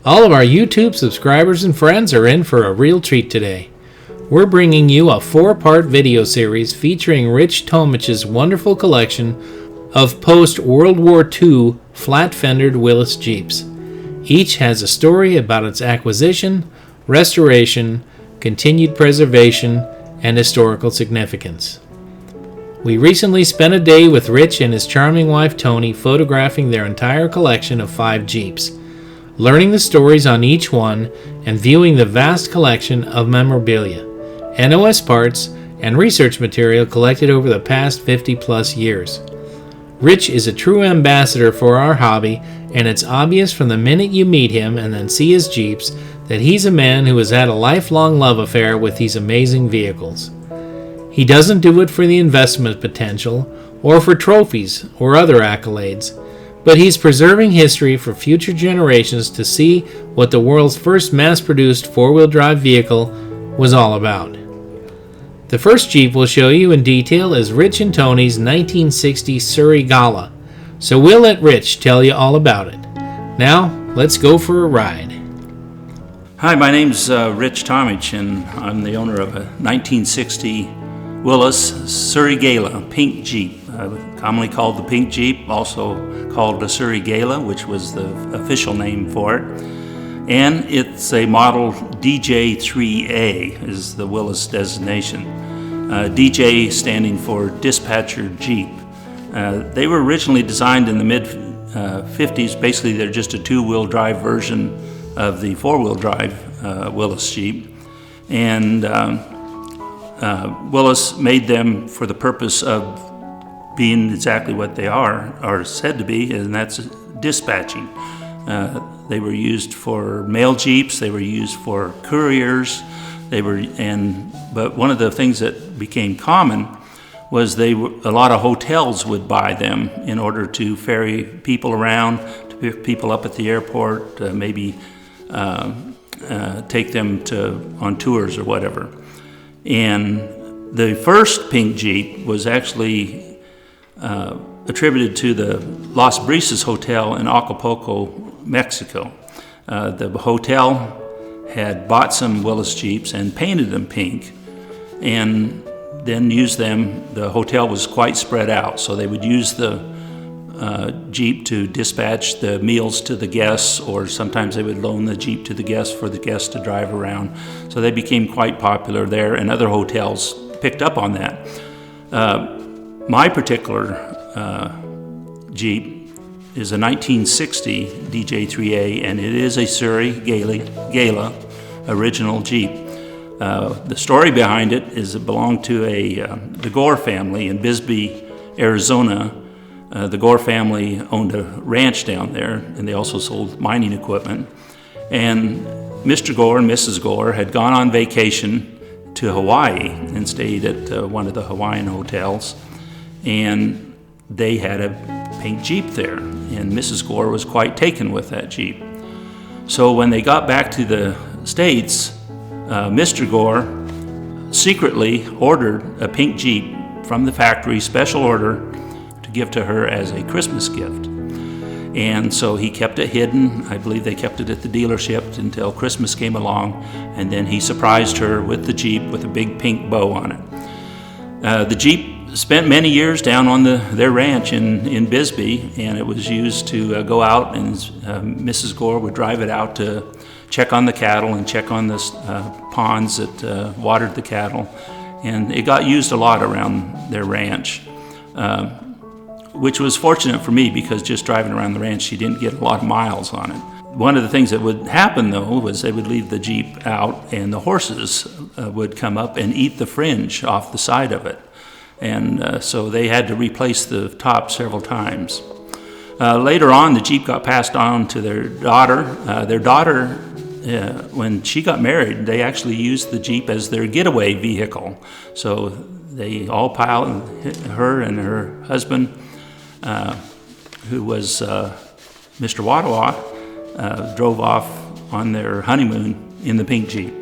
All of our YouTube subscribers and friends are in for a real treat today. We're bringing you a 4-part video series featuring Rich Tomich's wonderful collection of post-World War II flat-fendered Willys Jeeps. Each has a story about its acquisition, restoration, continued preservation, and historical significance. We recently spent a day with Rich and his charming wife Toni photographing their entire collection of 5 Jeeps, learning the stories on each one, and viewing the vast collection of memorabilia, NOS parts, and research material collected over the past 50-plus years. Rich is a true ambassador for our hobby, and it's obvious from the minute you meet him and then see his Jeeps that he's a man who has had a lifelong love affair with these amazing vehicles. He doesn't do it for the investment potential, or for trophies or other accolades, but he's preserving history for future generations to see what the world's first mass-produced four-wheel drive vehicle was all about. The first Jeep we'll show you in detail is Rich and Toni's 1960 Surrey Gala, so we'll let Rich tell you all about it. Now, let's go for a ride. Hi, my name's Rich Tomich, and I'm the owner of a 1960 Willys Surrey Gala pink Jeep, commonly called the Pink Jeep, also called the Surrey Gala, which was the official name for it. And it's a model DJ3A is the Willys designation. DJ standing for Dispatcher Jeep. They were originally designed in the mid-50s. Basically, they're just a two-wheel drive version of the four-wheel drive Willys Jeep. And Willys made them for the purpose of being exactly what they are said to be, and that's dispatching. They were used for mail Jeeps, they were used for couriers, but one of the things that became common was a lot of hotels would buy them in order to ferry people around, to pick people up at the airport, maybe take them on tours or whatever. And the first pink Jeep was actually attributed to the Las Brisas Hotel in Acapulco, Mexico. The hotel had bought some Willys Jeeps and painted them pink, and then used them. The hotel was quite spread out, so they would use the Jeep to dispatch the meals to the guests, or sometimes they would loan the Jeep to the guests for the guests to drive around. So they became quite popular there, and other hotels picked up on that. My particular Jeep is a 1960 DJ3A, and it is a Surrey Gala original Jeep. The story behind it is it belonged to the Gore family in Bisbee, Arizona. The Gore family owned a ranch down there, and they also sold mining equipment. And Mr. Gore and Mrs. Gore had gone on vacation to Hawaii and stayed at one of the Hawaiian hotels. And they had a pink Jeep there, and Mrs. Gore was quite taken with that Jeep. So when they got back to the States, Mr. Gore secretly ordered a pink Jeep from the factory, special order, to give to her as a Christmas gift. And so he kept it hidden. I believe they kept it at the dealership until Christmas came along, and then he surprised her with the Jeep with a big pink bow on it. The Jeep spent many years down on their ranch in Bisbee, and it was used to go out, and Mrs. Gore would drive it out to check on the cattle and check on the ponds that watered the cattle. And it got used a lot around their ranch, which was fortunate for me because just driving around the ranch, she didn't get a lot of miles on it. One of the things that would happen, though, was they would leave the Jeep out, and the horses would come up and eat the fringe off the side of it. And so they had to replace the top several times. Later on, the Jeep got passed on to their daughter. When she got married, they actually used the Jeep as their getaway vehicle. So they all piled, her and her husband, who was Mr. Wadawa, drove off on their honeymoon in the pink Jeep.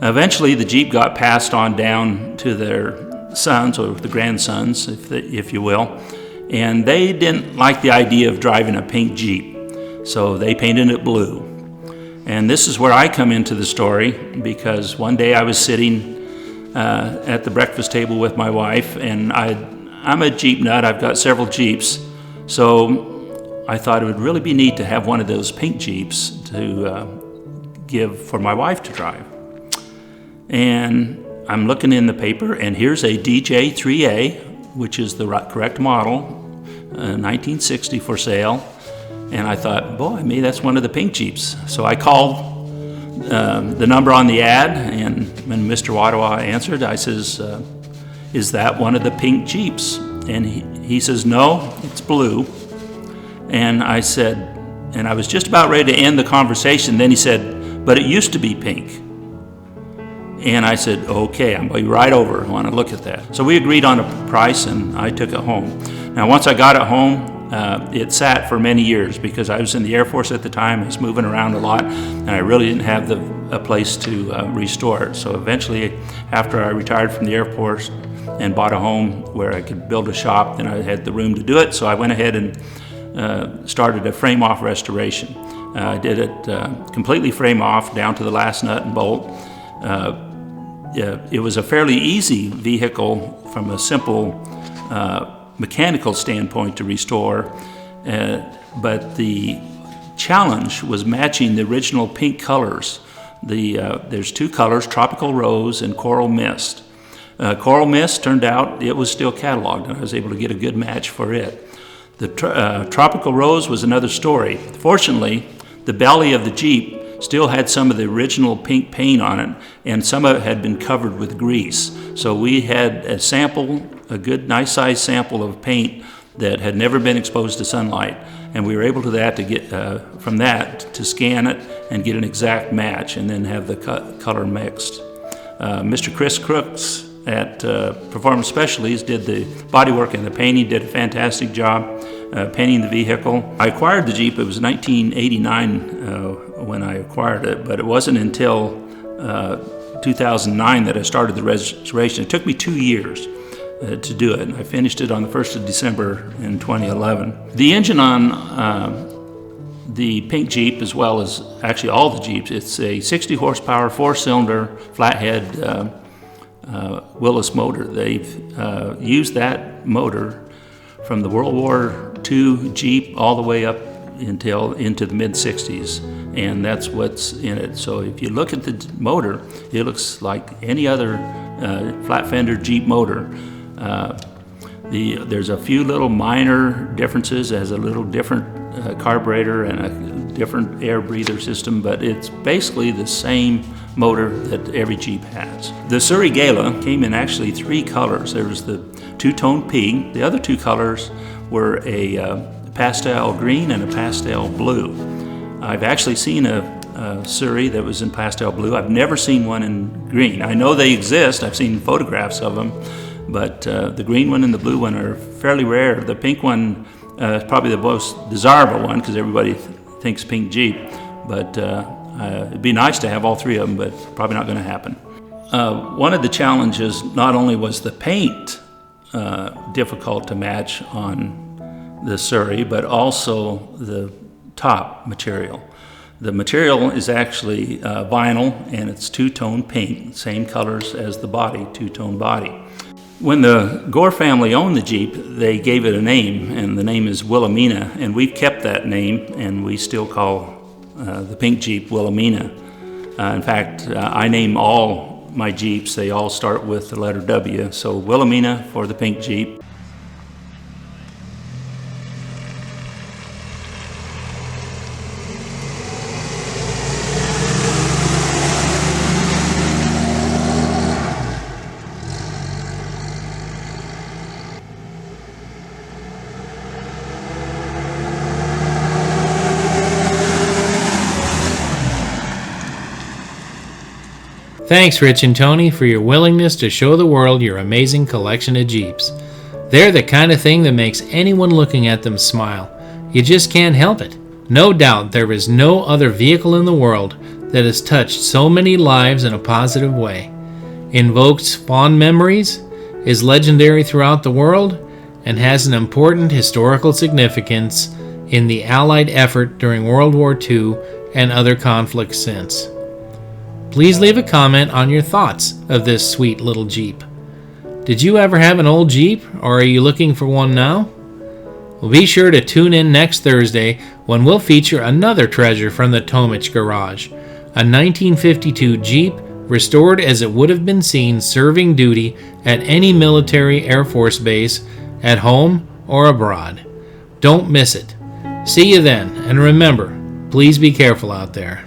Eventually, the Jeep got passed on down to their sons, or the grandsons, if you will, and they didn't like the idea of driving a pink Jeep, so they painted it blue. And this is where I come into the story, because one day I was sitting at the breakfast table with my wife, and I'm a Jeep nut. I've got several Jeeps, so I thought it would really be neat to have one of those pink Jeeps to give for my wife to drive. And I'm looking in the paper, and here's a DJ3A, which is the correct model, 1960 for sale. And I thought, boy, maybe that's one of the pink Jeeps. So I called the number on the ad, and when Mr. Wattawa answered, I says, is that one of the pink Jeeps? And he says, no, it's blue. And I said, and I was just about ready to end the conversation. Then he said, but it used to be pink. And I said, okay, I'm going right over. I want to look at that. So we agreed on a price, and I took it home. Now, once I got it home, it sat for many years because I was in the Air Force at the time. I was moving around a lot, and I really didn't have a place to restore it. So eventually, after I retired from the Air Force and bought a home where I could build a shop, then I had the room to do it. So I went ahead and started a frame-off restoration. I did it completely frame-off down to the last nut and bolt. It was a fairly easy vehicle from a simple mechanical standpoint to restore, but the challenge was matching the original pink colors. There's two colors, Tropical Rose and Coral Mist. Coral Mist turned out it was still cataloged, and I was able to get a good match for it. The Tropical Rose was another story. Fortunately, the belly of the Jeep still had some of the original pink paint on it, and some of it had been covered with grease. So we had a sample, a good nice size sample of paint that had never been exposed to sunlight, and we were able to get from that to scan it and get an exact match, and then have the color mixed. Mr. Chris Crooks at Performance Specialties did the bodywork and the painting, did a fantastic job painting the vehicle. I acquired the Jeep. It was 1989 when I acquired it, but it wasn't until 2009 that I started the restoration. It took me 2 years to do it, and I finished it on the 1st of December in 2011. The engine on the pink Jeep, as well as actually all the Jeeps, it's a 60 horsepower, 4-cylinder, flathead Willys motor. They've used that motor from the World War II Jeep all the way up into the mid-60s, and that's what's in it. So if you look at the motor, it looks like any other flat fender Jeep motor. There's a few little minor differences. It has a little different carburetor and a different air breather system, but it's basically the same motor that every Jeep has. The Surrey Gala came in actually 3 colors. There was the two-tone pink. The other 2 colors were a pastel green and a pastel blue. I've actually seen a Surrey that was in pastel blue. I've never seen one in green. I know they exist. I've seen photographs of them, but the green one and the blue one are fairly rare. The pink one is probably the most desirable one because everybody thinks pink Jeep, but it'd be nice to have all 3 of them, but probably not going to happen. One of the challenges not only was the paint difficult to match on the Surrey, but also the top material. The material is actually vinyl, and it's 2-tone pink, same colors as the body, 2-tone body. When the Gore family owned the Jeep, they gave it a name, and the name is Willamena, and we've kept that name, and we still call the pink Jeep Willamena. In fact, I name all my Jeeps. They all start with the letter W, so Willamena for the pink Jeep. Thanks, Rich and Tony, for your willingness to show the world your amazing collection of Jeeps. They're the kind of thing that makes anyone looking at them smile. You just can't help it. No doubt there is no other vehicle in the world that has touched so many lives in a positive way, invokes fond memories, is legendary throughout the world, and has an important historical significance in the Allied effort during World War II and other conflicts since. Please leave a comment on your thoughts of this sweet little Jeep. Did you ever have an old Jeep, or are you looking for one now? Well, be sure to tune in next Thursday when we'll feature another treasure from the Tomich Garage, a 1952 Jeep restored as it would have been seen serving duty at any military Air Force base, at home or abroad. Don't miss it. See you then, and remember, please be careful out there.